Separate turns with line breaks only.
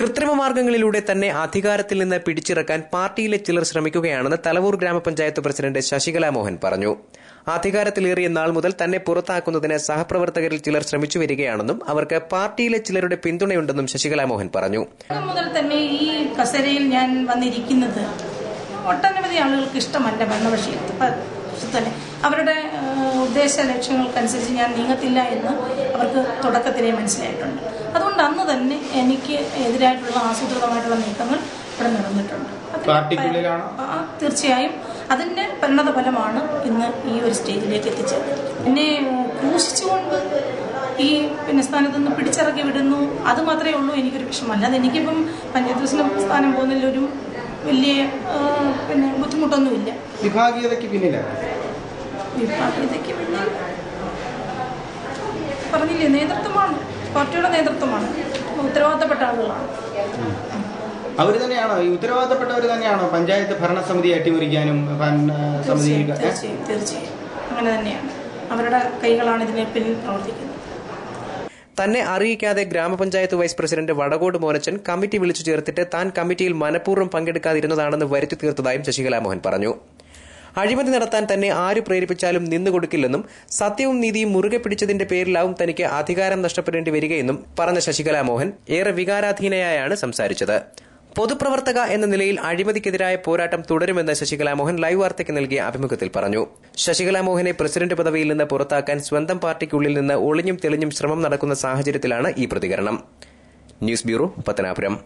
കൃത്രിമ മാർഗങ്ങളിലൂടെ തന്നെ അധികാരത്തിൽ നിന്ന് പിടിച്ചിറക്കാൻ പാർട്ടിയിലെ ചിലർ ശ്രമിക്കുകയാണെന്ന് തലവൂർ ഗ്രാമപഞ്ചായത്ത് പ്രസിഡന്റ് ശശികല മോഹൻ പറഞ്ഞു. അധികാരത്തിലേറിയ നാൾ മുതൽ തന്നെ പുറത്താക്കുന്നതിന് സഹപ്രവർത്തകരിൽ ചിലർ ശ്രമിച്ചു വരികയാണെന്നും അവർക്ക് പാർട്ടിയിലെ ചിലരുടെ പിന്തുണയുണ്ടെന്നും ശശികല മോഹൻ പറഞ്ഞു.
മുതൽ തന്നെ ഈ കസേരയിൽ ഞാൻ വന്നിരിക്കുന്നത് ഒട്ടനവധി ആളുകൾക്ക് ഇഷ്ടമല്ല. ഭരണപക്ഷത്ത് അവരുടെ ഉദ്ദേശ ലക്ഷ്യങ്ങൾക്കനുസരിച്ച് ഞാൻ നീങ്ങത്തില്ല എന്ന് അവർക്ക് തുടക്കത്തിലേ മനസ്സിലായിട്ടുണ്ട്. അതുകൊണ്ട് അന്ന് തന്നെ എനിക്ക് എതിരായിട്ടുള്ള ആസൂത്രിതമായിട്ടുള്ള നീക്കങ്ങൾ ഇവിടെ നടന്നിട്ടുണ്ട്. തീർച്ചയായും അതിന്റെ പരിണത ഫലമാണ് ഇന്ന് ഈ ഒരു സ്റ്റേജിലേക്ക് എത്തിച്ചത്. എന്നെ ക്രൂശിച്ചുകൊണ്ട് ഈ സ്ഥാനത്ത് നിന്ന് പിടിച്ചിറക്കി വിടുന്നു, അത് മാത്രമേ ഉള്ളൂ എനിക്കൊരു വിഷമല്ല. അതെനിക്കിപ്പം പഞ്ചായത്ത് പ്രസിഡന്റ് സ്ഥാനം പോകുന്നതിലൊരു വലിയ ബുദ്ധിമുട്ടൊന്നുമില്ല.
വിഭാഗീയതയ്ക്ക് പിന്നിൽ
പറഞ്ഞില്ലേ, നേതൃത്വമാണ്, പാർട്ടിയുടെ നേതൃത്വമാണ്, ഉത്തരവാദിത്തപ്പെട്ട ആളുകളാണ്.
അവർ തന്നെയാണോ ഈ ഉത്തരവാദിത്തപ്പെട്ടവർ തന്നെയാണോ പഞ്ചായത്ത് ഭരണസമിതി അട്ടിമറിക്കാനും
തീർച്ചയായും അങ്ങനെ തന്നെയാണ്. അവരുടെ കൈകളാണ് ഇതിനെ പിന്നിൽ പ്രവർത്തിക്കുന്നത്.
തന്നെ അറിയിക്കാതെ ഗ്രാമപഞ്ചായത്ത് vice president Vadakode Monachan committee വിളിച്ചു ചേർത്തിട്ട് താൻ കമ്മിറ്റിയിൽ മനഃപൂർവ്വം പങ്കെടുക്കാതിരുന്നതാണെന്ന് വരുത്തി തീർത്തതായും ശശികല മോഹൻ പറഞ്ഞു. അഴിമതി നടത്താൻ തന്നെ ആര് പ്രേരിപ്പിച്ചാലും നിന്നുകൊടുക്കില്ലെന്നും സത്യവും നീതിയും മുറുകെ പിടിച്ചതിന്റെ പേരിലാവും തനിക്ക് അധികാരം നഷ്ടപ്പെടേണ്ടി വരികയെന്നും പറഞ്ഞ ശശികല മോഹൻ ഏറെ വികാരാധീനയായാണ് സംസാരിച്ചത്. പൊതുപ്രവർത്തക എന്ന നിലയിൽ അഴിമതിക്കെതിരായ പോരാട്ടം തുടരുമെന്ന് ശശികല മോഹൻ ലൈവ് വാർത്തയ്ക്ക് നൽകിയ അഭിമുഖത്തിൽ പറഞ്ഞു. ശശികല മോഹനെ പ്രസിഡന്റ് പദവിയിൽ നിന്ന് പുറത്താക്കാൻ സ്വന്തം പാർട്ടിക്കുള്ളിൽ നിന്ന് ഒളിഞ്ഞും തെളിഞ്ഞും ശ്രമം നടക്കുന്ന സാഹചര്യത്തിലാണ് ഈ പ്രതികരണം. News bureau, Pathanapuram.